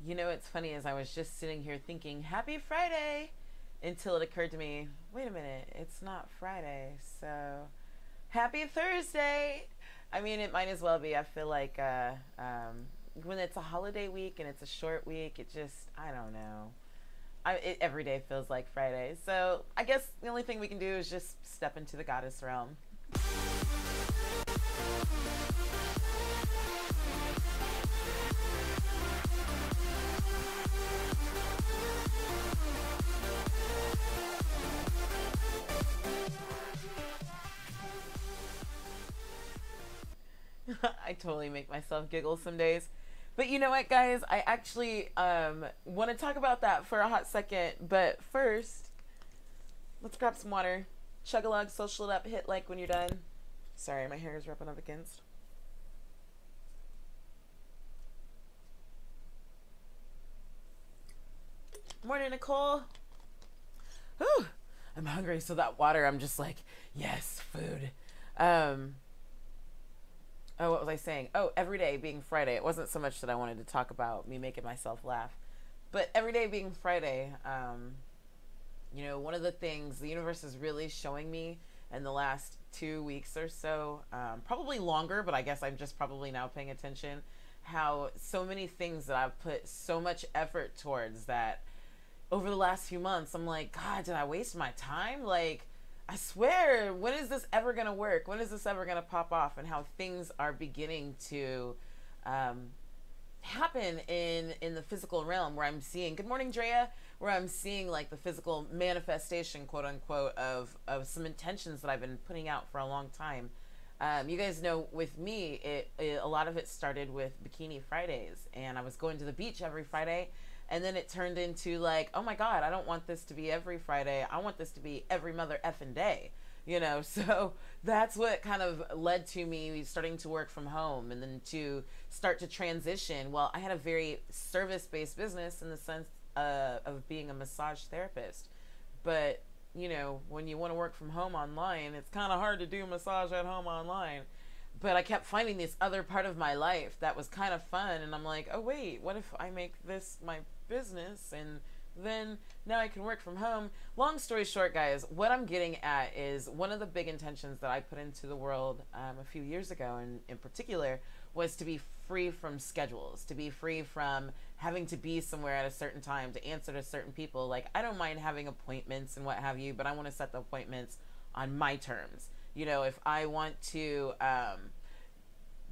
You know, it's funny as I was just sitting here thinking, Happy Friday, until it occurred to me, wait a minute, it's not Friday, so Happy Thursday. I mean, it might as well be. I feel like when it's a holiday week and it's a short week, it just, I don't know. Every day feels like Friday. So I guess the only thing we can do is just step into the goddess realm. I totally make myself giggle some days. But you know what, guys? I actually want to talk about that for a hot second. But first, let's grab some water. Chug a lug, social it up, hit like when you're done. Sorry, my hair is rubbing up against. Morning, Nicole. Whew, I'm hungry, so that water, I'm just like, yes, food. Oh, what was I saying? Oh, every day being Friday. It wasn't so much that I wanted to talk about me making myself laugh, but every day being Friday, you know, one of the things the universe is really showing me in the last 2 weeks or so, probably longer, but I guess I'm just probably now paying attention, how so many things that I've put so much effort towards that over the last few months, I'm like, God, did I waste my time? Like, I swear, when is this ever going to work? When is this ever going to pop off? And how things are beginning to happen in the physical realm, where I'm seeing, good morning, Drea, where I'm seeing like the physical manifestation, quote unquote, of some intentions that I've been putting out for a long time. You guys know with me, a lot of it started with Bikini Fridays, and I was going to the beach every Friday. And then it turned into like, oh my God, I don't want this to be every Friday. I want this to be every mother effing day, you know? So that's what kind of led to me starting to work from home, and then to start to transition. Well, I had a very service-based business in the sense of being a massage therapist. But, you know, when you want to work from home online, it's kind of hard to do massage at home online. But I kept finding this other part of my life that was kind of fun, and I'm like, oh wait, what if I make this my business, and then now I can work from home? Long story short, guys, what I'm getting at is one of the big intentions that I put into the world a few years ago, and in particular, was to be free from schedules, to be free from having to be somewhere at a certain time to answer to certain people. Like, I don't mind having appointments and what have you, but I want to set the appointments on my terms. You know, if I want to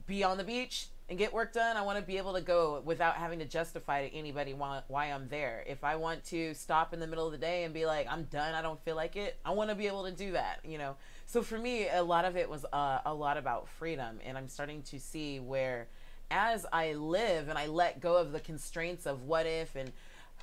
be on the beach and get work done, I want to be able to go without having to justify to anybody why I'm there. If I want to stop in the middle of the day and be like, I'm done, I don't feel like it, I want to be able to do that, you know? So for me, a lot of it was a lot about freedom. And I'm starting to see where, as I live and I let go of the constraints of what if and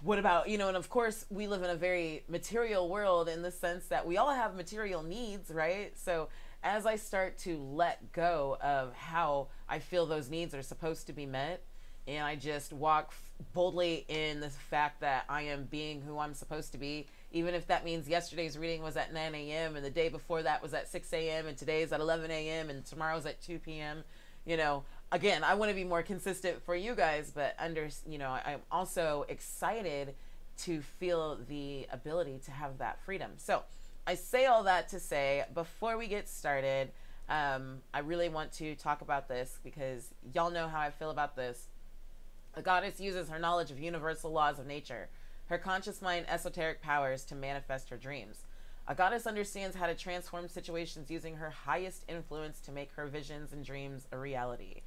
what about, you know, and of course we live in a very material world in the sense that we all have material needs, right? So as I start to let go of how I feel those needs are supposed to be met, and I just walk boldly in the fact that I am being who I'm supposed to be, even if that means yesterday's reading was at 9 a.m. and the day before that was at 6 a.m. and today's at 11 a.m. and tomorrow's at 2 p.m. You know, again, I want to be more consistent for you guys, but you know, I'm also excited to feel the ability to have that freedom. So I say all that to say, before we get started, I really want to talk about this because y'all know how I feel about this. A goddess uses her knowledge of universal laws of nature, her conscious mind, esoteric powers to manifest her dreams. A goddess understands how to transform situations using her highest influence to make her visions and dreams a reality.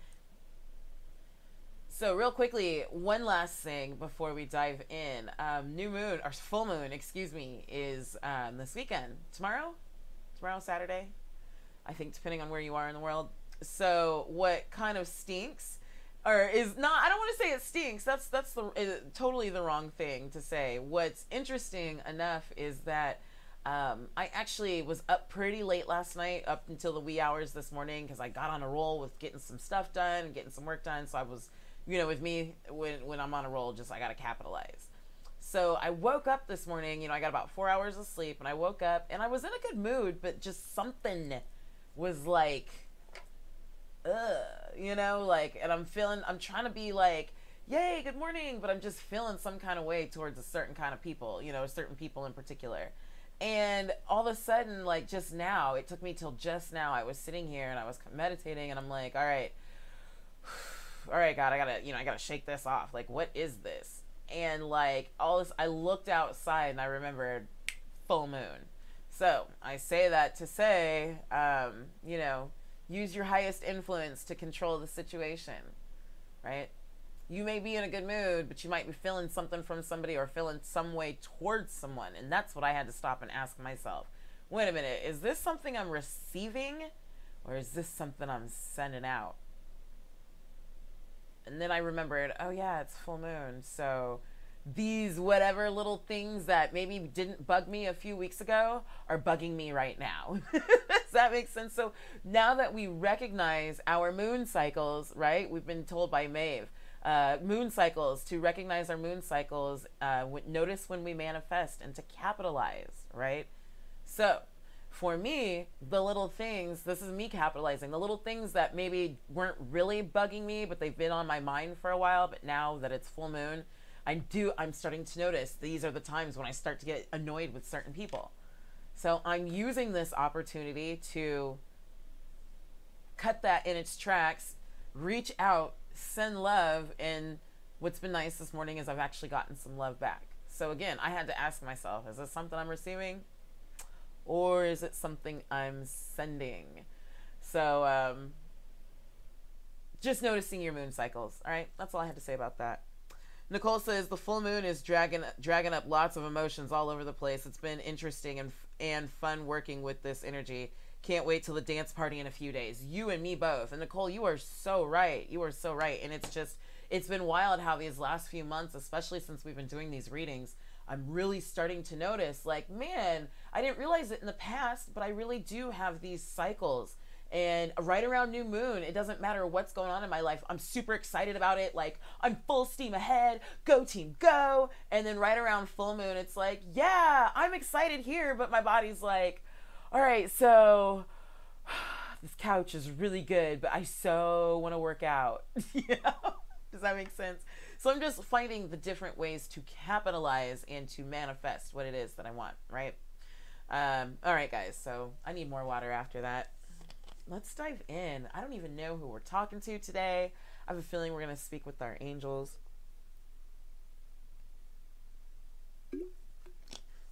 So real quickly, one last thing before we dive in. New moon, or full moon, excuse me, is this weekend. Tomorrow, Saturday, I think, depending on where you are in the world. So what kind of stinks, or is not, I don't want to say it stinks. That's totally the wrong thing to say. What's interesting enough is that I actually was up pretty late last night, up until the wee hours this morning, because I got on a roll with getting some stuff done, getting some work done. So I was, you know, with me, when I'm on a roll, just I got to capitalize. So I woke up this morning, you know, I got about 4 hours of sleep, and I woke up and I was in a good mood, but just something was like, you know, like, and I'm trying to be like, yay, good morning, but I'm just feeling some kind of way towards a certain kind of people, you know, certain people in particular. And all of a sudden, like just now, it took me till just now, I was sitting here and I was meditating and I'm like, all right, God, I gotta shake this off. Like, what is this? And like all this, I looked outside and I remembered full moon. So I say that to say, you know, use your highest influence to control the situation, right? You may be in a good mood, but you might be feeling something from somebody or feeling some way towards someone. And that's what I had to stop and ask myself. Wait a minute, is this something I'm receiving or is this something I'm sending out? And then I remembered, oh yeah, it's full moon. So these whatever little things that maybe didn't bug me a few weeks ago are bugging me right now. Does that make sense? So now that we recognize our moon cycles, right? We've been told by Maeve, moon cycles, to recognize our moon cycles, notice when we manifest and to capitalize, right? So for me, the little things, this is me capitalizing, the little things that maybe weren't really bugging me, but they've been on my mind for a while, but now that it's full moon, I'm starting to notice these are the times when I start to get annoyed with certain people. So I'm using this opportunity to cut that in its tracks, reach out, send love. And what's been nice this morning is I've actually gotten some love back. So again, I had to ask myself, is this something I'm receiving or is it something I'm sending? So just noticing your moon cycles. All right, that's all I had to say about that. Nicole says the full moon is dragging up lots of emotions all over the place. It's been interesting and fun working with this energy. Can't wait till the dance party in a few days. You and me both. And Nicole, you are so right. You are so right. And it's been wild how these last few months, especially since we've been doing these readings, I'm really starting to notice, like, man, I didn't realize it in the past, but I really do have these cycles. And right around new moon, it doesn't matter what's going on in my life, I'm super excited about it. Like, I'm full steam ahead, go team, go. And then right around full moon, it's like, yeah, I'm excited here, but my body's like, all right, so this couch is really good, but I so want to work out. You know? Does that make sense? So I'm just finding the different ways to capitalize and to manifest what it is that I want, right? All right, guys, so I need more water after that. Let's dive in. I don't even know who we're talking to today. I have a feeling we're going to speak with our angels.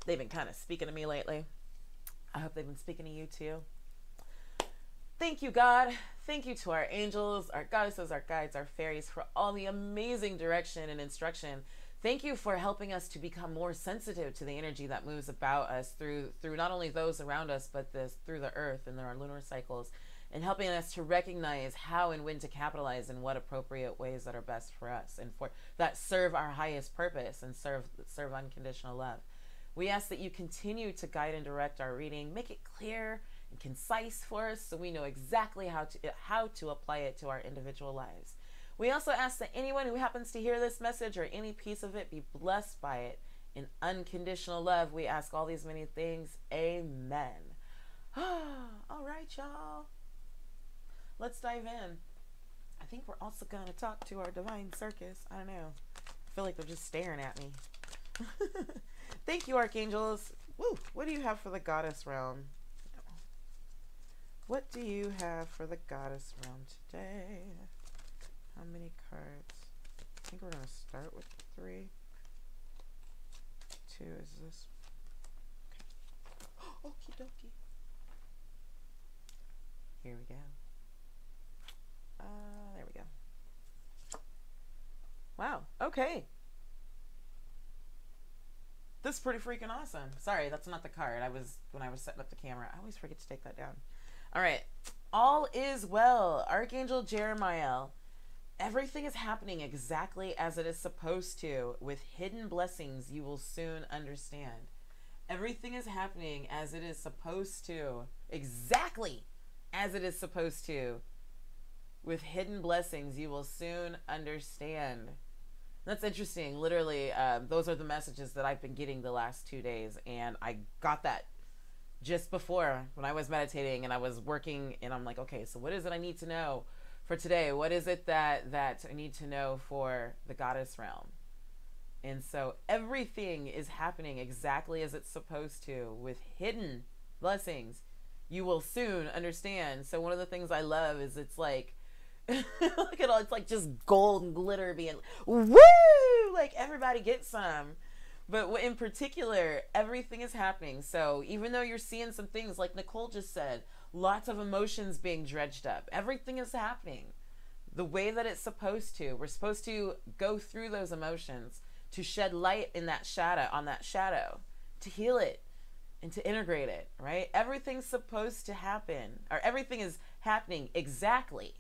They've been kind of speaking to me lately. I hope they've been speaking to you too. Thank you, God. Thank you to our angels, our goddesses, our guides, our fairies for all the amazing direction and instruction. Thank you for helping us to become more sensitive to the energy that moves about us through not only those around us, but through the earth and our lunar cycles, and helping us to recognize how and when to capitalize in what appropriate ways that are best for us and for that serve our highest purpose and serve unconditional love. We ask that you continue to guide and direct our reading, make it clear and concise for us so we know exactly how to apply it to our individual lives. We also ask that anyone who happens to hear this message or any piece of it be blessed by it in unconditional love. We ask all these many things. Amen. All right, y'all. Let's dive in. I think we're also going to talk to our divine circus. I don't know. I feel like they're just staring at me. Thank you, archangels. Woo. What do you have for the goddess realm? What do you have for the goddess realm today? How many cards? I think we're going to start with 3. 2 is this. Okay. Okie dokie. Here we go. There we go. Wow. Okay. This is pretty freaking awesome. Sorry, that's not the card. When I was setting up the camera, I always forget to take that down. All right. All is well. Archangel Jeremiah. Everything is happening exactly as it is supposed to. With hidden blessings, you will soon understand. Everything is happening as it is supposed to. Exactly as it is supposed to. With hidden blessings, you will soon understand. That's interesting. Literally, those are the messages that I've been getting the last 2 days. And I got that just before when I was meditating and I was working. And I'm like, okay, so what is it I need to know for today. What is it that I need to know for the goddess realm? And so everything is happening exactly as it's supposed to, with hidden blessings. You will soon understand. So one of the things I love is it's like, look at all, it's like just gold and glitter being, woo! Like everybody gets some. But in particular, everything is happening. So even though you're seeing some things like Nicole just said, lots of emotions being dredged up, everything is happening the way that it's supposed to. We're supposed to go through those emotions, to shed light in that shadow, on that shadow, to heal it and to integrate it, right? Everything's supposed to happen, or everything is happening exactly,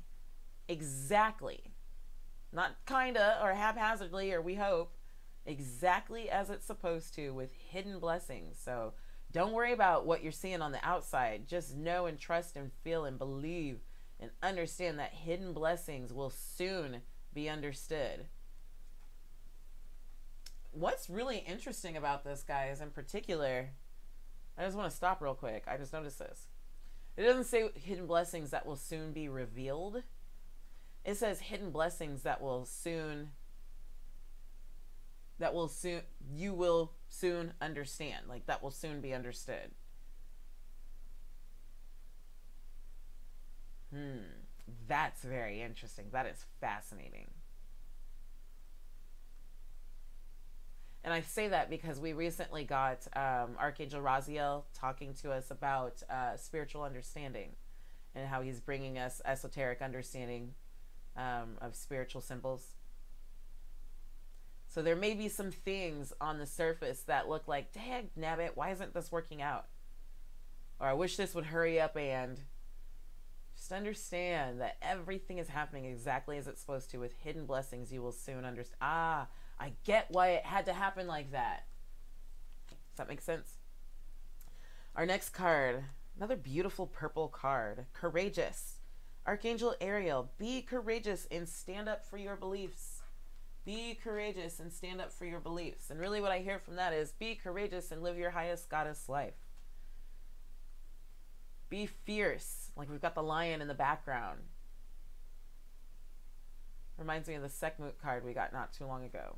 not kinda or haphazardly, or we hope, exactly as it's supposed to, with hidden blessings. So don't worry about what you're seeing on the outside. Just know and trust and feel and believe and understand that hidden blessings will soon be understood. What's really interesting about this, guys, in particular, I just want to stop real quick. I just noticed this. It doesn't say hidden blessings that will soon be revealed. It says hidden blessings that will soon, you will soon understand. Like that will soon be understood. That's very interesting. That is fascinating. And I say that because we recently got Archangel Raziel talking to us about spiritual understanding and how he's bringing us esoteric understanding of spiritual symbols. So there may be some things on the surface that look like, dang nabbit, why isn't this working out? Or I wish this would hurry up, and just understand that everything is happening exactly as it's supposed to, with hidden blessings you will soon understand. Ah, I get why it had to happen like that. Does that make sense? Our next card, another beautiful purple card, Courageous. Archangel Ariel, be courageous and stand up for your beliefs. Be courageous and stand up for your beliefs. And really what I hear from that is be courageous and live your highest goddess life. Be fierce, like we've got the lion in the background. Reminds me of the Sekhmet card we got not too long ago.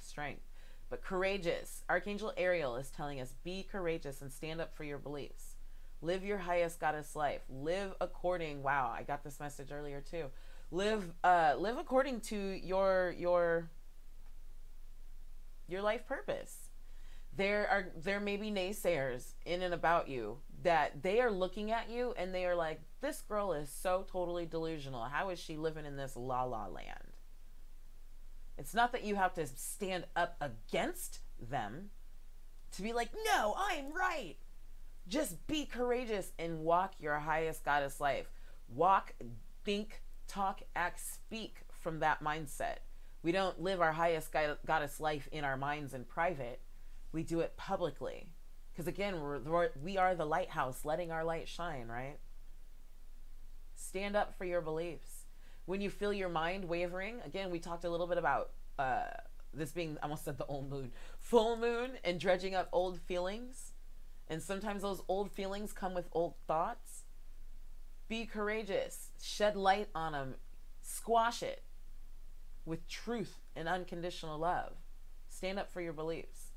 Strength. But courageous. Archangel Ariel is telling us be courageous and stand up for your beliefs. Live your highest goddess life. Live according, wow, I got this message earlier too. Live according to your life purpose. There may be naysayers in and about you that they are looking at you and they are like, this girl is so totally delusional. How is she living in this la la land? It's not that you have to stand up against them to be like, no, I'm right. Just be courageous and walk your highest goddess life. Walk, think, talk, act, speak from that mindset. We don't live our highest goddess life in our minds in private. We do it publicly. Because again, we are the lighthouse, letting our light shine, right? Stand up for your beliefs. When you feel your mind wavering, again, we talked a little bit about this being, I almost said the old moon, full moon, and dredging up old feelings. And sometimes those old feelings come with old thoughts. Be courageous. Shed light on them. Squash it with truth and unconditional love. Stand up for your beliefs.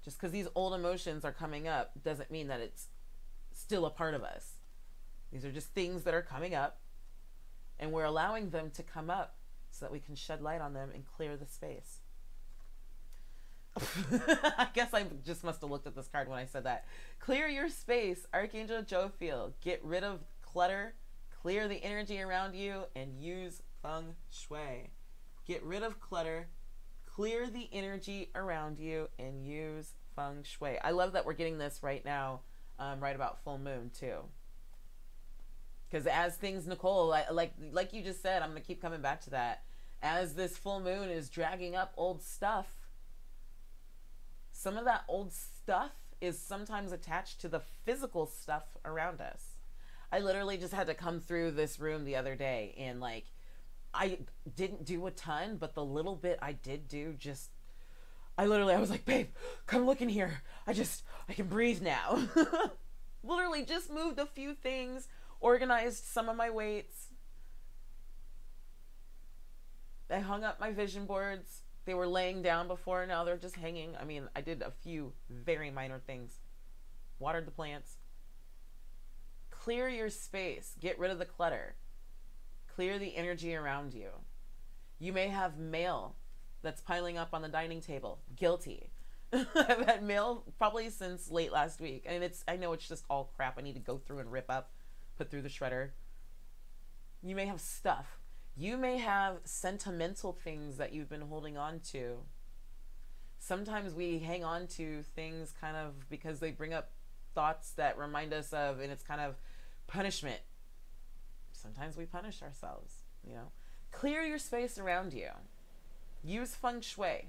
Just because these old emotions are coming up doesn't mean that it's still a part of us. These are just things that are coming up, and we're allowing them to come up so that we can shed light on them and clear the space. I guess I just must have looked at this card when I said that. Clear your space, Archangel Jophiel. Get rid of clutter, clear the energy around you, and use feng shui. Get rid of clutter, clear the energy around you, and use feng shui. I love that we're getting this right now, right about full moon too. Because as things, Nicole, like you just said, I'm going to keep coming back to that. As this full moon is dragging up old stuff, some of that old stuff is sometimes attached to the physical stuff around us. I literally just had to come through this room the other day, and like, I didn't do a ton, but the little bit I did do, I was like, babe, come look in here. I can breathe now. Literally just moved a few things, organized some of my weights. I hung up my vision boards. They were laying down before, now they're just hanging. I mean, I did a few very minor things. Watered the plants. Clear your space. Get rid of the clutter. Clear the energy around you. You may have mail that's piling up on the dining table. Guilty. I've had mail probably since late last week. And I know it's just all crap I need to go through and rip up, put through the shredder. You may have stuff. You may have sentimental things that you've been holding on to. Sometimes we hang on to things kind of because they bring up thoughts that remind us of, and it's kind of punishment. Sometimes we punish ourselves, you know. Clear your space around you. Use feng shui.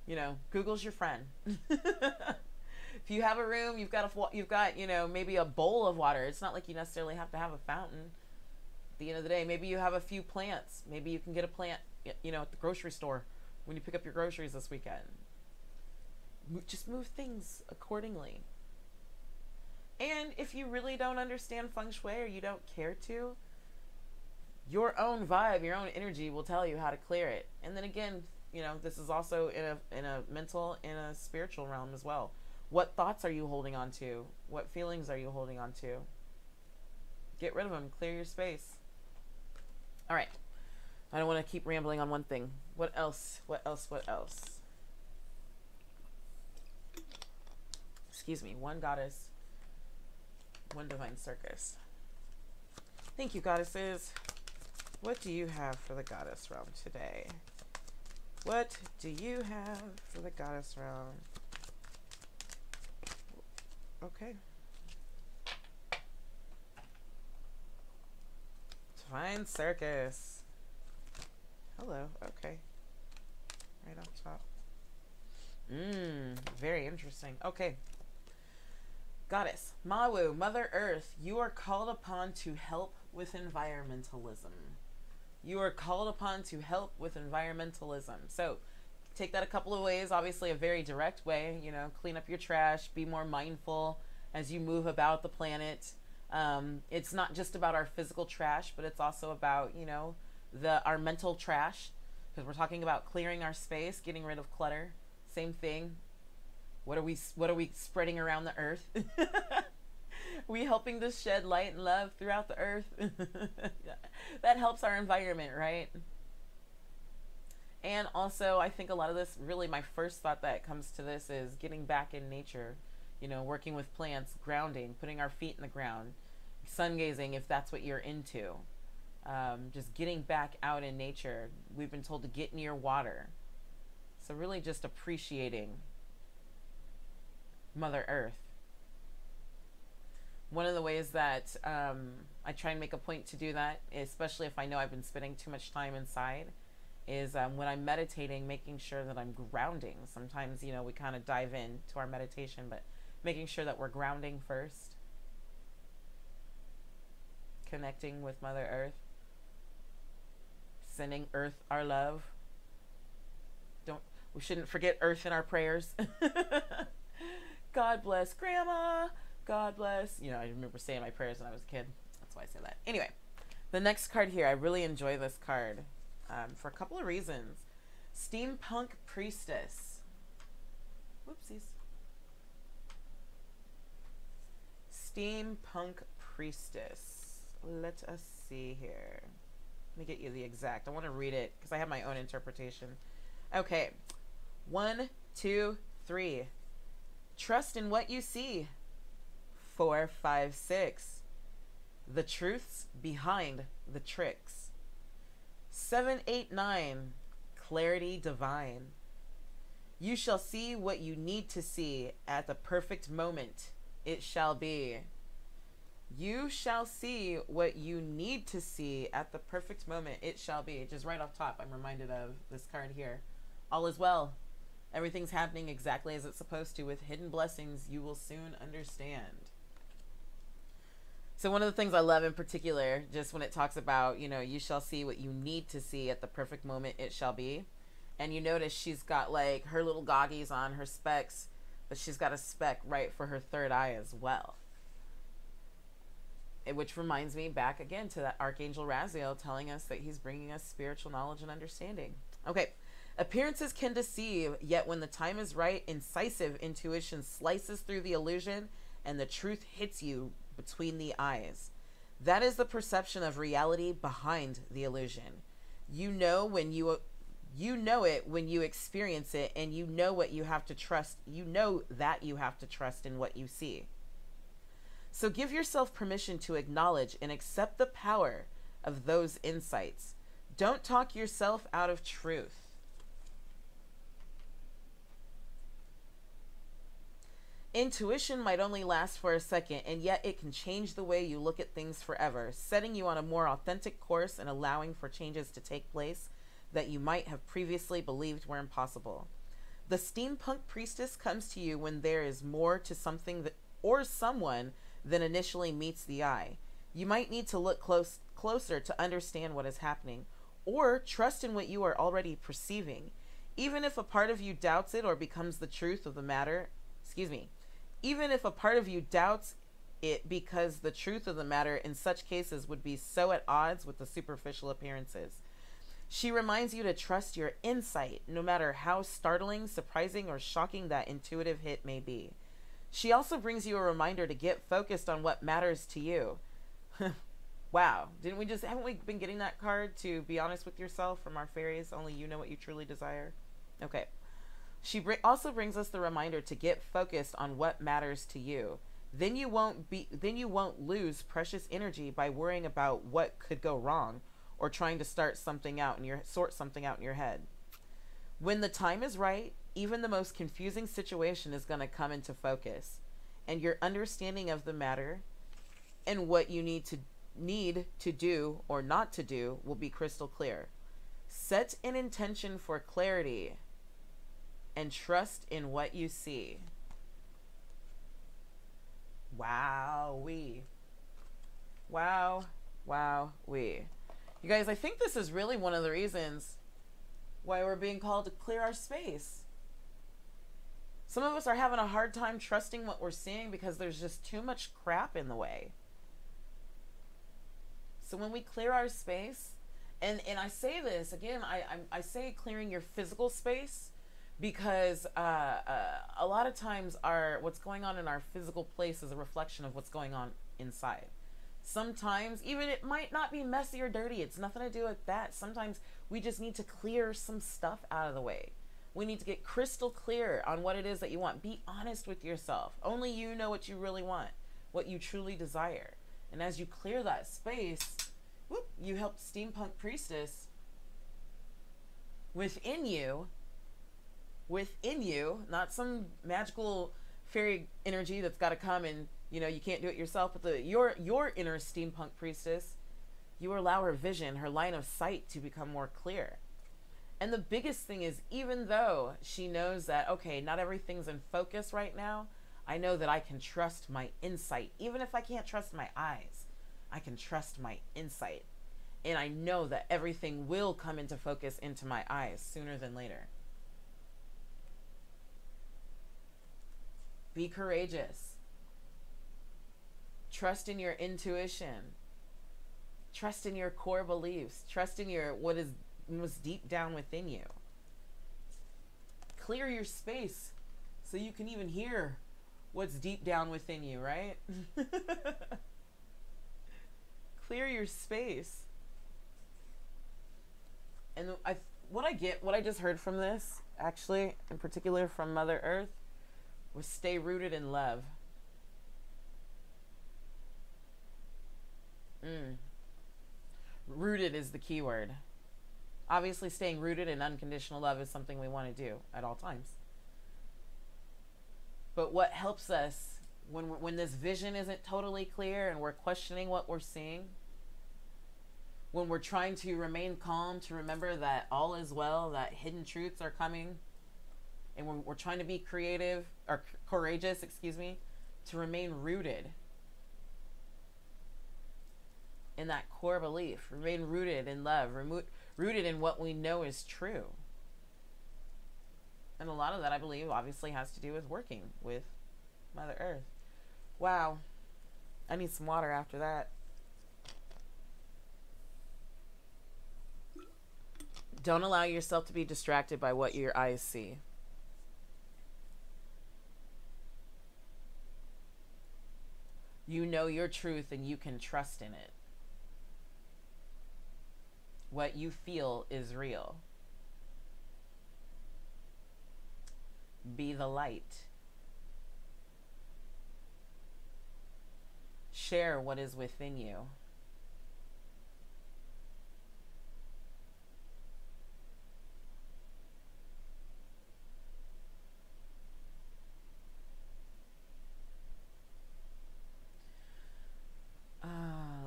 You know, Google's your friend. If you have a room, you've got, you know, maybe a bowl of water. It's not like you necessarily have to have a fountain. At the end of the day, maybe you have a few plants. Maybe you can get a plant, you know, at the grocery store when you pick up your groceries this weekend. Just move things accordingly. And if you really don't understand feng shui or you don't care to, your own vibe, your own energy will tell you how to clear it. And then again, you know, this is also in a mental and a spiritual realm as well. What thoughts are you holding on to? What feelings are you holding on to? Get rid of them. Clear your space. All right. I don't want to keep rambling on one thing. What else? What else? What else? Excuse me. One goddess, one divine circus. Thank you, goddesses. What do you have for the goddess realm today? What do you have for the goddess realm? Okay. Divine circus. Hello. Okay. Right off top. Very interesting. Okay. Goddess, Mawu, Mother Earth, you are called upon to help with environmentalism. You are called upon to help with environmentalism. So take that a couple of ways. Obviously a very direct way, you know, clean up your trash, be more mindful as you move about the planet. It's not just about our physical trash, but it's also about, you know, our mental trash, because we're talking about clearing our space, getting rid of clutter. Same thing. What are we spreading around the earth? We helping to shed light and love throughout the earth. That helps our environment, right? And also, I think a lot of this, really my first thought that comes to this is getting back in nature, you know, working with plants, grounding, putting our feet in the ground, sun gazing if that's what you're into. Just getting back out in nature. We've been told to get near water. So really just appreciating Mother Earth. One of the ways that I try and make a point to do that, especially if I know I've been spending too much time inside, is when I'm meditating, making sure that I'm grounding. Sometimes, you know, we kind of dive into our meditation, but making sure that we're grounding first. Connecting with Mother Earth. Sending Earth our love. We shouldn't forget Earth in our prayers. God bless Grandma. God bless. You know, I remember saying my prayers when I was a kid. That's why I say that. Anyway, the next card here, I really enjoy this card for a couple of reasons. Steampunk Priestess. Whoopsies. Steampunk Priestess. Let us see here. Let me get you the exact. I want to read it because I have my own interpretation. Okay. 1, 2, 3. Trust in what you see. 4, 5, 6. The truths behind the tricks. 7, 8, 9. Clarity divine. You shall see what you need to see at the perfect moment. It shall be. You shall see what you need to see at the perfect moment. It shall be. Just right off top, I'm reminded of this card here. All is well. Everything's happening exactly as it's supposed to. With hidden blessings, you will soon understand. So one of the things I love in particular, just when it talks about, you know, you shall see what you need to see at the perfect moment, it shall be. And you notice she's got like her little goggies on, her specs, but she's got a spec right for her third eye as well. Which reminds me back again to that Archangel Raziel telling us that he's bringing us spiritual knowledge and understanding. Okay. Appearances can deceive, yet when the time is right, incisive intuition slices through the illusion and the truth hits you between the eyes. That is the perception of reality behind the illusion. You know it when you experience it, and you know what you have to trust. You know that you have to trust in what you see. So give yourself permission to acknowledge and accept the power of those insights. Don't talk yourself out of truth. Intuition might only last for a second, and yet it can change the way you look at things forever, setting you on a more authentic course and allowing for changes to take place that you might have previously believed were impossible. The Steampunk Priestess comes to you when there is more to something that, or someone than initially meets the eye. You might need to look closer to understand what is happening, or trust in what you are already perceiving. Even if a part of you doubts it or becomes the truth of the matter, even if a part of you doubts it because the truth of the matter in such cases would be so at odds with the superficial appearances. She reminds you to trust your insight, no matter how startling, surprising, or shocking that intuitive hit may be. She also brings you a reminder to get focused on what matters to you. Wow. Haven't we been getting that card to be honest with yourself from our fairies? Only you know what you truly desire. Okay. She also brings us the reminder to get focused on what matters to you. Then you won't lose precious energy by worrying about what could go wrong or trying to sort something out in your head. When the time is right, even the most confusing situation is going to come into focus, and your understanding of the matter and what you need to do or not to do will be crystal clear. Set an intention for clarity and trust in what you see. Wow-wee. Wow-wee. You guys, I think this is really one of the reasons why we're being called to clear our space. Some of us are having a hard time trusting what we're seeing because there's just too much crap in the way. So when we clear our space, and I say this, again, I say clearing your physical space, because a lot of times what's going on in our physical place is a reflection of what's going on inside. Sometimes even it might not be messy or dirty. It's nothing to do with that. Sometimes we just need to clear some stuff out of the way. We need to get crystal clear on what it is that you want. Be honest with yourself. Only you know what you really want, what you truly desire. And as you clear that space, whoop, you help Steampunk Priestess within you, not some magical fairy energy that's got to come and, you can't do it yourself, but your inner Steampunk Priestess, you allow her vision, her line of sight to become more clear. And the biggest thing is, even though she knows that, okay, not everything's in focus right now, I know that I can trust my insight. Even if I can't trust my eyes, I can trust my insight. And I know that everything will come into focus into my eyes sooner than later. Be courageous. Trust in your intuition. Trust in your core beliefs. Trust in what is deep down within you. Clear your space so you can even hear what's deep down within you, right? Clear your space. And what I just heard from this, actually, in particular from Mother Earth, was stay rooted in love. Rooted is the key word. Obviously, staying rooted in unconditional love is something we want to do at all times. But what helps us when this vision isn't totally clear and we're questioning what we're seeing, when we're trying to remain calm, to remember that all is well, that hidden truths are coming, and we're trying to be creative or courageous, to remain rooted in that core belief, remain rooted in love, rooted in what we know is true. And a lot of that, I believe, obviously has to do with working with Mother Earth. Wow. I need some water after that. Don't allow yourself to be distracted by what your eyes see. You know your truth and you can trust in it. What you feel is real. Be the light. Share what is within you.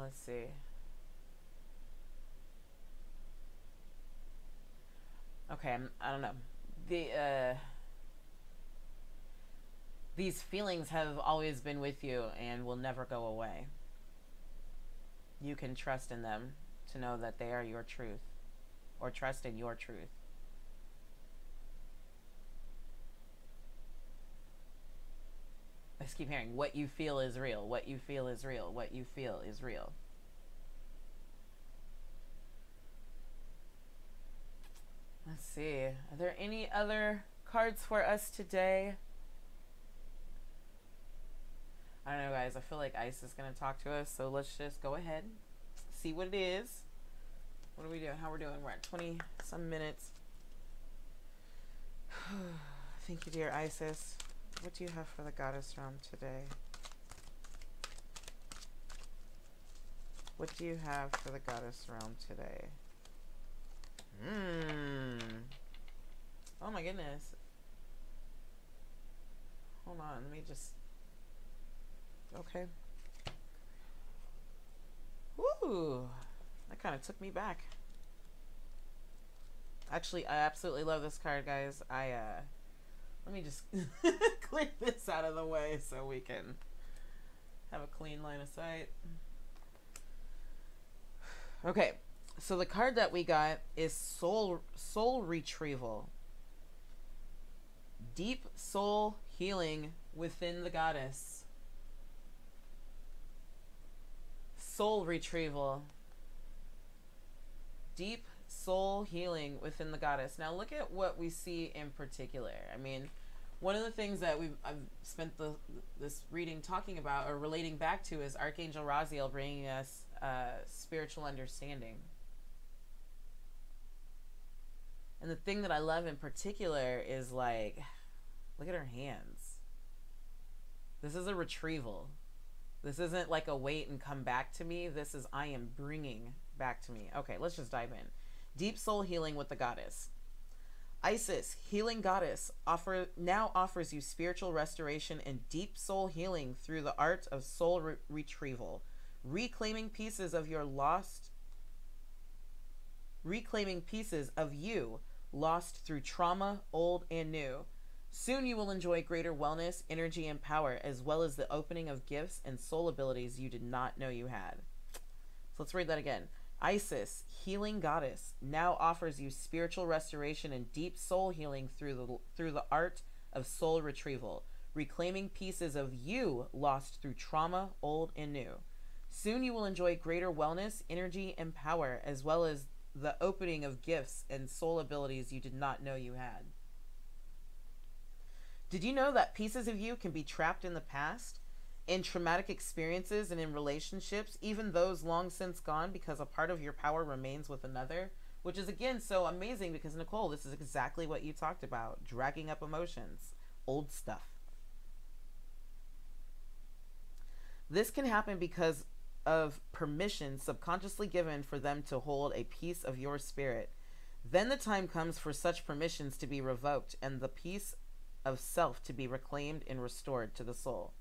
Let's see. Okay, I don't know. These feelings have always been with you and will never go away. You can trust in them to know that they are your truth, or trust in your truth. I just keep hearing, what you feel is real, what you feel is real, what you feel is real. Let's see. Are there any other cards for us today? I don't know, guys. I feel like Ice is going to talk to us, so let's just go ahead, see what it is. What are we doing? How we're doing? We're at 20-some minutes. Thank you, dear Isis. What do you have for the Goddess Realm today? What do you have for the Goddess Realm today? Oh my goodness. Hold on, let me just... Okay. Woo! That kind of took me back. Actually, I absolutely love this card, guys. Let me just clear this out of the way so we can have a clean line of sight. Okay, so the card that we got is Soul Retrieval. Deep soul healing within the goddess. Soul retrieval. Deep soul healing within the goddess. Now look at what we see in particular. I mean, one of the things that I've spent this reading talking about or relating back to is Archangel Raziel bringing us spiritual understanding. And the thing that I love in particular is, like, look at her hands. This is a retrieval. This isn't like a wait and come back to me. This is I am bringing back to me. Okay, let's just dive in. Deep soul healing with the goddess. Isis, healing goddess, now offers you spiritual restoration and deep soul healing through the art of soul retrieval, reclaiming pieces of you lost through trauma, old and new. Soon you will enjoy greater wellness, energy, and power, as well as the opening of gifts and soul abilities you did not know you had. So let's read that again. Isis, healing goddess, now offers you spiritual restoration and deep soul healing through the art of soul retrieval, reclaiming pieces of you lost through trauma, old and new. Soon you will enjoy greater wellness, energy, and power, as well as the opening of gifts and soul abilities you did not know you had. Did you know that pieces of you can be trapped in the past, in traumatic experiences and in relationships, even those long since gone, because a part of your power remains with another? Which is, again, so amazing because, Nicole, this is exactly what you talked about, dragging up emotions, old stuff. This can happen because of permission subconsciously given for them to hold a piece of your spirit. Then the time comes for such permissions to be revoked and the piece of self to be reclaimed and restored to the soul.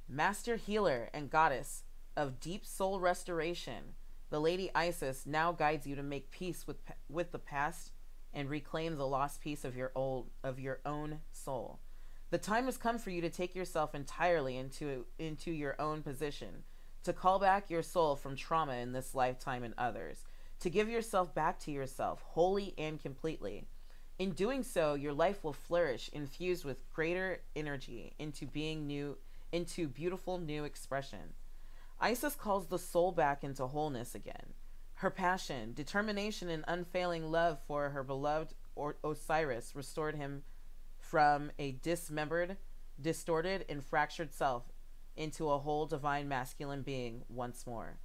Master healer and goddess of deep soul restoration, the Lady Isis now guides you to make peace with the past and reclaim the lost piece of your own soul. The time has come for you to take yourself entirely into your own position, to call back your soul from trauma in this lifetime and others, to give yourself back to yourself wholly and completely. In doing so, your life will flourish, infused with greater energy into beautiful new expression. Isis calls the soul back into wholeness again. Her passion, determination, and unfailing love for her beloved Osiris restored him from a dismembered, distorted, and fractured self into a whole divine masculine being once more.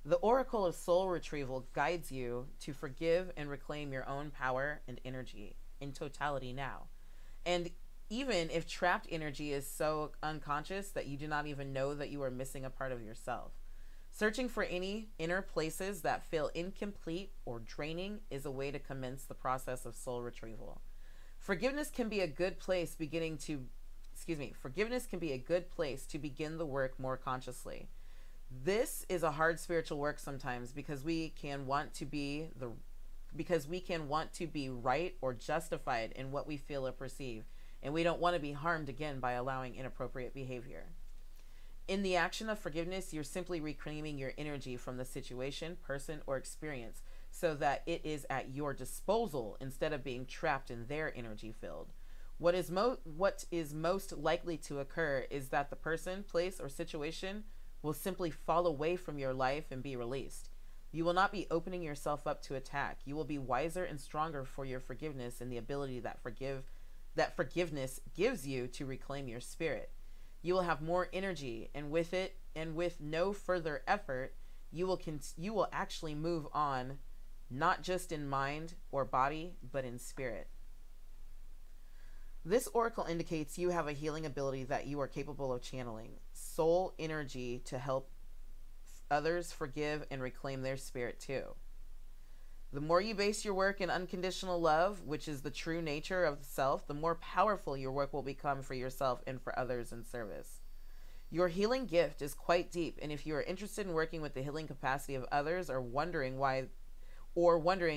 The Oracle of Soul Retrieval guides you to forgive and reclaim your own power and energy in totality now. And even if trapped energy is so unconscious that you do not even know that you are missing a part of yourself, searching for any inner places that feel incomplete or draining is a way to commence the process of soul retrieval. Forgiveness can be a good place to begin the work more consciously. This is a hard spiritual work sometimes because we can want to be right or justified in what we feel or perceive, and we don't want to be harmed again by allowing inappropriate behavior. In the action of forgiveness, you're simply reclaiming your energy from the situation, person, or experience so that it is at your disposal instead of being trapped in their energy field. What is most likely to occur is that the person, place, or situation will simply fall away from your life and be released. You will not be opening yourself up to attack. You will be wiser and stronger for your forgiveness and the ability that forgiveness gives you to reclaim your spirit. You will have more energy, and with it, and with no further effort, you will actually move on, not just in mind or body, but in spirit. This oracle indicates you have a healing ability that you are capable of channeling soul energy to help others forgive and reclaim their spirit too. The more you base your work in unconditional love, which is the true nature of the self, the more powerful your work will become for yourself and for others in service. Your healing gift is quite deep, and if you are interested in working with the healing capacity of others or wondering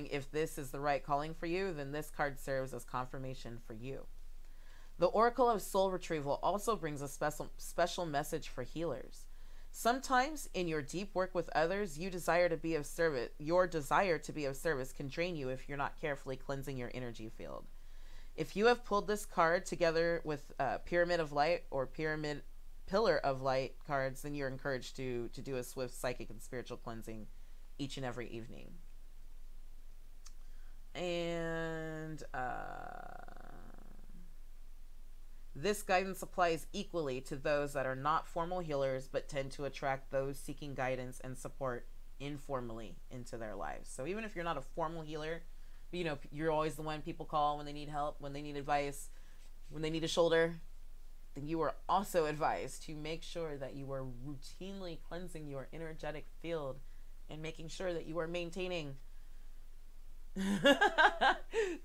if this is the right calling for you, then this card serves as confirmation for you. The Oracle of Soul Retrieval also brings a special message for healers. Sometimes in your deep work with others, your desire to be of service can drain you if you're not carefully cleansing your energy field. If you have pulled this card together with Pyramid of Light or Pillar of Light cards, then you're encouraged to do a swift psychic and spiritual cleansing each and every evening. And this guidance applies equally to those that are not formal healers but tend to attract those seeking guidance and support informally into their lives. So even if you're not a formal healer, you know, you're always the one people call when they need help, when they need advice, when they need a shoulder, then you are also advised to make sure that you are routinely cleansing your energetic field and making sure that you are maintaining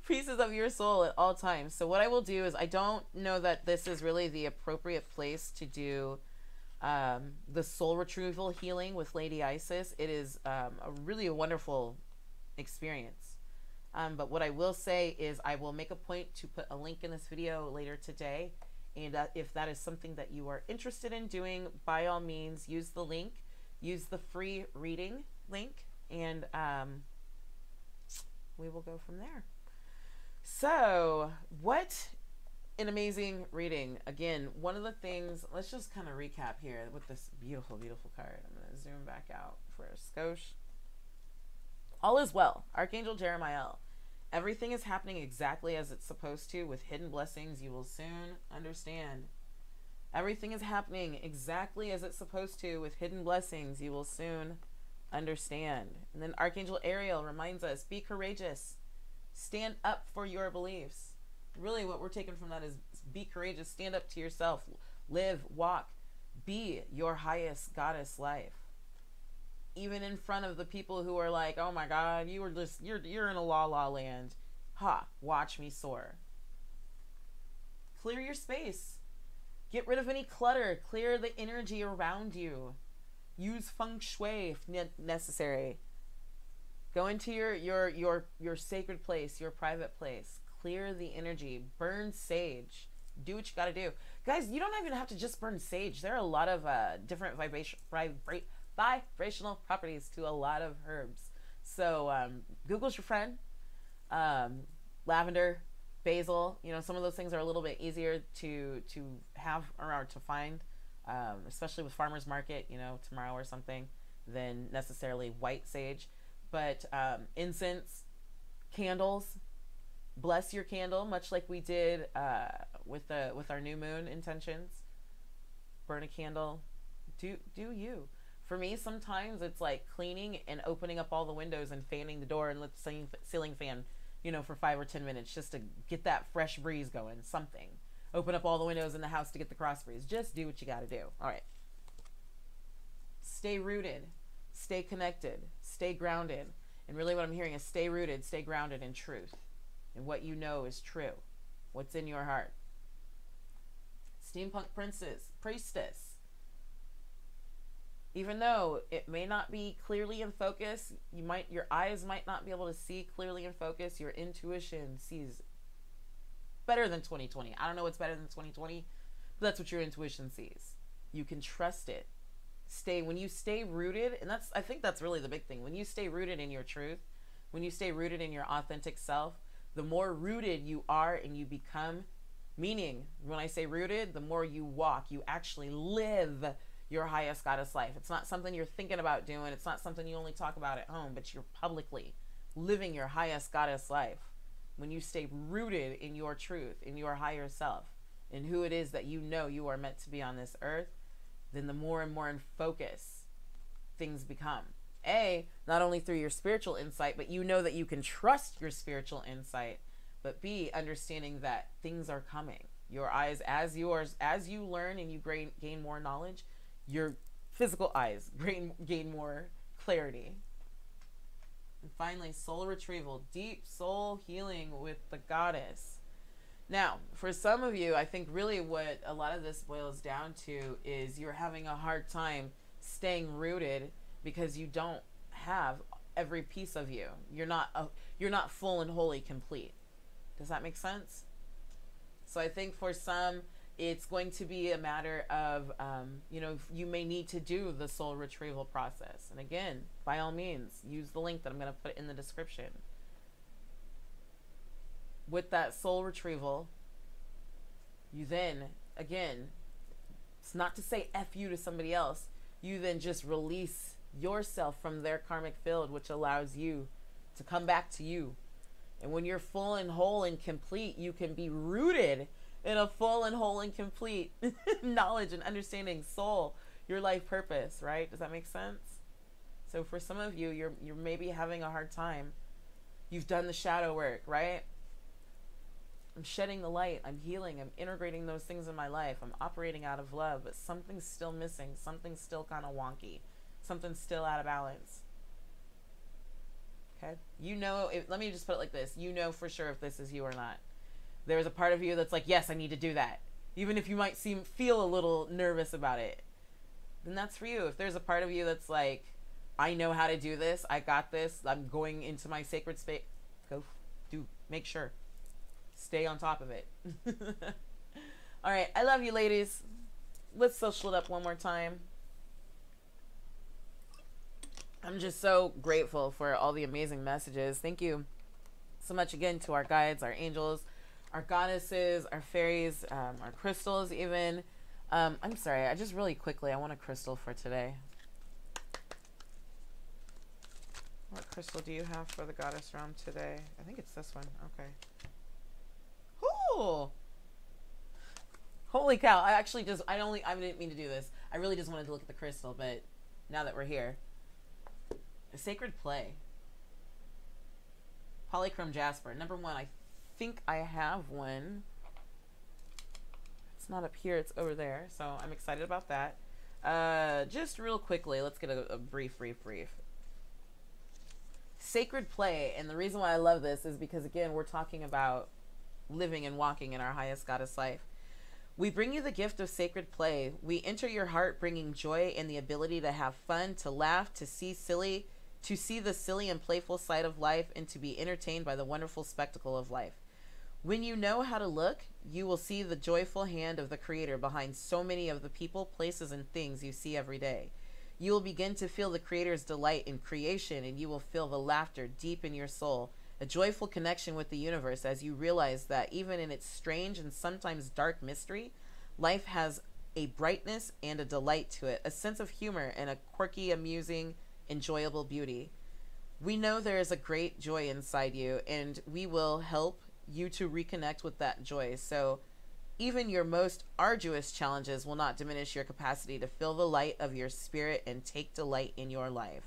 pieces of your soul at all times. So what I will do is, I don't know that this is really the appropriate place to do the soul retrieval healing with Lady Isis. It is a really wonderful experience. But what I will say is I will make a point to put a link in this video later today. And if that is something that you are interested in doing, by all means, use the link. Use the free reading link. And we will go from there. So, what an amazing reading. Again, one of the things, let's just kind of recap here with this beautiful, beautiful card. I'm going to zoom back out for a skosh. All is well. Archangel Jeremiah. Everything is happening exactly as it's supposed to with hidden blessings. You will soon understand. Everything is happening exactly as it's supposed to with hidden blessings. You will soon understand. And then Archangel Ariel reminds us, be courageous. Stand up for your beliefs. Really what we're taking from that is be courageous. Stand up to yourself. Live, walk. Be your highest goddess life. Even in front of the people who are like, oh my God, you're in a la land. Ha, watch me soar. Clear your space. Get rid of any clutter. Clear the energy around you. Use feng shui if necessary. Go into your sacred place, your private place. Clear the energy. Burn sage. Do what you gotta do. Guys, you don't even have to just burn sage. There are a lot of different vibrational properties to a lot of herbs. So Google's your friend. Lavender, basil, you know, some of those things are a little bit easier to have or to find especially with farmers market, you know, tomorrow or something, than necessarily white sage. But incense, candles, bless your candle, much like we did with our new moon intentions. Burn a candle. Do you. For me, sometimes it's like cleaning and opening up all the windows and fanning the door and let the ceiling fan, you know, for 5 or 10 minutes just to get that fresh breeze going. Something. Open up all the windows in the house to get the cross breeze. Just do what you got to do. All right. Stay rooted. Stay connected. Stay grounded. And really what I'm hearing is stay rooted, stay grounded in truth. And what you know is true. What's in your heart. Steampunk Priestess. Even though it may not be clearly in focus, your eyes might not be able to see clearly in focus, your intuition sees better than 2020. I don't know what's better than 2020, but that's what your intuition sees. You can trust it. When you stay rooted, and I think that's really the big thing. When you stay rooted in your truth, when you stay rooted in your authentic self, the more rooted you are and you become, meaning when I say rooted, the more you walk, you actually live your highest goddess life. It's not something you're thinking about doing. It's not something you only talk about at home, but you're publicly living your highest goddess life. When you stay rooted in your truth, in your higher self, in who it is that you know you are meant to be on this earth, then the more and more in focus things become. Not only through your spiritual insight, but you know that you can trust your spiritual insight, but B, understanding that things are coming. Your eyes, as you learn and you gain more knowledge, your physical eyes gain more clarity. And finally, soul retrieval, deep soul healing with the goddess. Now, for some of you, I think really what a lot of this boils down to is you're having a hard time staying rooted because you don't have every piece of you. You're not full and wholly complete. Does that make sense? So I think for some, it's going to be a matter of, you may need to do the soul retrieval process. And again, by all means, use the link that I'm going to put in the description. With that soul retrieval, you then, again, it's not to say F you to somebody else. You then just release yourself from their karmic field, which allows you to come back to you. And when you're full and whole and complete, you can be rooted in a full and whole and complete knowledge and understanding, soul, your life purpose, right? Does that make sense? So for some of you, you're maybe having a hard time. You've done the shadow work, right? I'm shedding the light. I'm healing. I'm integrating those things in my life. I'm operating out of love, but something's still missing. Something's still kind of wonky. Something's still out of balance. Okay? Let me just put it like this. You know for sure if this is you or not. There's a part of you that's like, yes, I need to do that. Even if you might feel a little nervous about it, then that's for you. If there's a part of you that's like, I know how to do this. I got this. I'm going into my sacred space. Make sure. Stay on top of it. All right. I love you, ladies. Let's social it up one more time. I'm just so grateful for all the amazing messages. Thank you so much again to our guides, our angels, our goddesses, our fairies, our crystals even. I'm sorry, I want a crystal for today. What crystal do you have for the goddess realm today? I think it's this one. Okay. Ooh! Holy cow, I didn't mean to do this. I really just wanted to look at the crystal, but now that we're here. A sacred play. Polychrome jasper. Number 1, I think I have one. It's not up here, it's over there. So I'm excited about that. Just real quickly, let's get a brief. Sacred play, and the reason why I love this is because, again, we're talking about living and walking in our highest goddess life. We bring you the gift of sacred play. We enter your heart bringing joy and the ability to have fun, to laugh, to see the silly and playful side of life, and to be entertained by the wonderful spectacle of life. When you know how to look, you will see the joyful hand of the Creator behind so many of the people, places, and things you see every day. You will begin to feel the Creator's delight in creation, and you will feel the laughter deep in your soul, a joyful connection with the universe as you realize that even in its strange and sometimes dark mystery, life has a brightness and a delight to it, a sense of humor and a quirky, amusing, enjoyable beauty. We know there is a great joy inside you, and we will help you to reconnect with that joy. So even your most arduous challenges will not diminish your capacity to feel the light of your spirit and take delight in your life.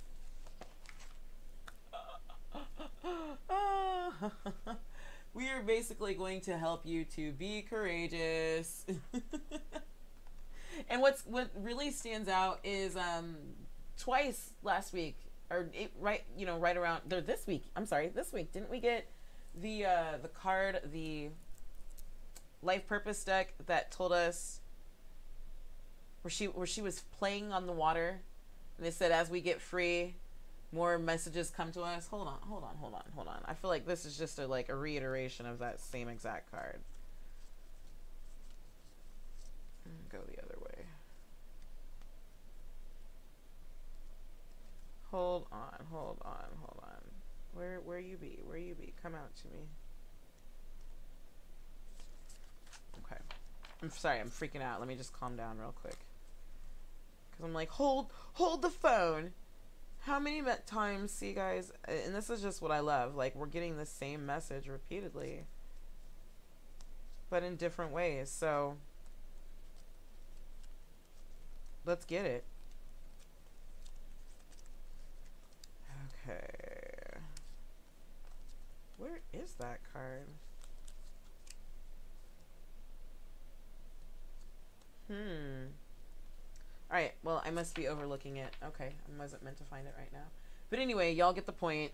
We are basically going to help you to be courageous. And what really stands out is twice last week, or right around there this week. I'm sorry, this week didn't we get the card, the Life Purpose deck that told us where she was playing on the water, and they said as we get free, more messages come to us. Hold on. I feel like this is just a reiteration of that same exact card. Go the other way. Hold on. Where you be? Come out to me. Okay. I'm sorry, I'm freaking out. Let me just calm down real quick. Cause I'm like, hold the phone. How many times, see guys, and this is just what I love, like we're getting the same message repeatedly, but in different ways. So let's get it. Okay. Where is that card? Alright, well, I must be overlooking it. Okay, I wasn't meant to find it right now. But anyway, y'all get the point.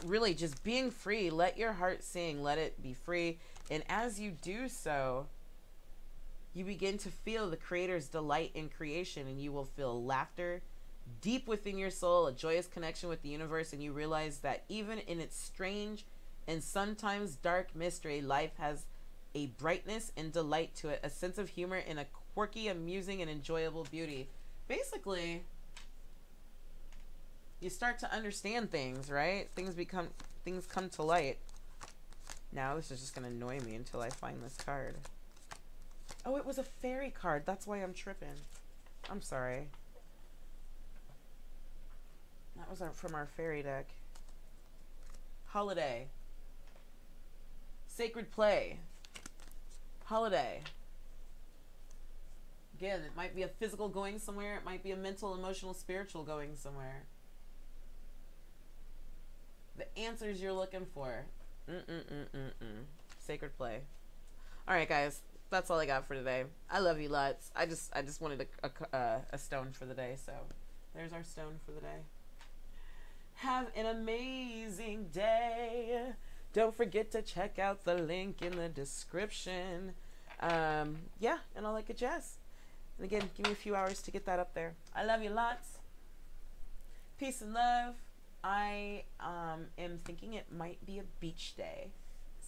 Really, just being free. Let your heart sing. Let it be free. And as you do so, you begin to feel the Creator's delight in creation, and you will feel laughter deep within your soul, a joyous connection with the universe, and you realize that even in its strange and sometimes dark mystery, life has a brightness and delight to it, a sense of humor and a quirky, amusing, and enjoyable beauty. Basically, you start to understand things, right? Things come to light. Now this is just gonna annoy me until I find this card. Oh, it was a fairy card. That's why I'm tripping. I'm sorry. That was from our fairy deck. Holiday. Sacred play. Holiday. Again, it might be a physical going somewhere. It might be a mental, emotional, spiritual going somewhere. The answers you're looking for. Sacred play. All right, guys. That's all I got for today. I love you lots. I just wanted a stone for the day. So there's our stone for the day. Have an amazing day. Don't forget to check out the link in the description. Yeah, and all that good jazz. And again, give me a few hours to get that up there. I love you lots. Peace and love. I am thinking it might be a beach day.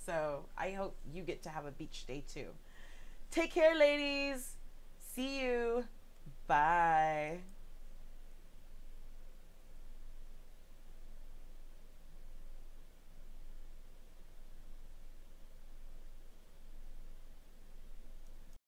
So I hope you get to have a beach day too. Take care, ladies. See you. Bye.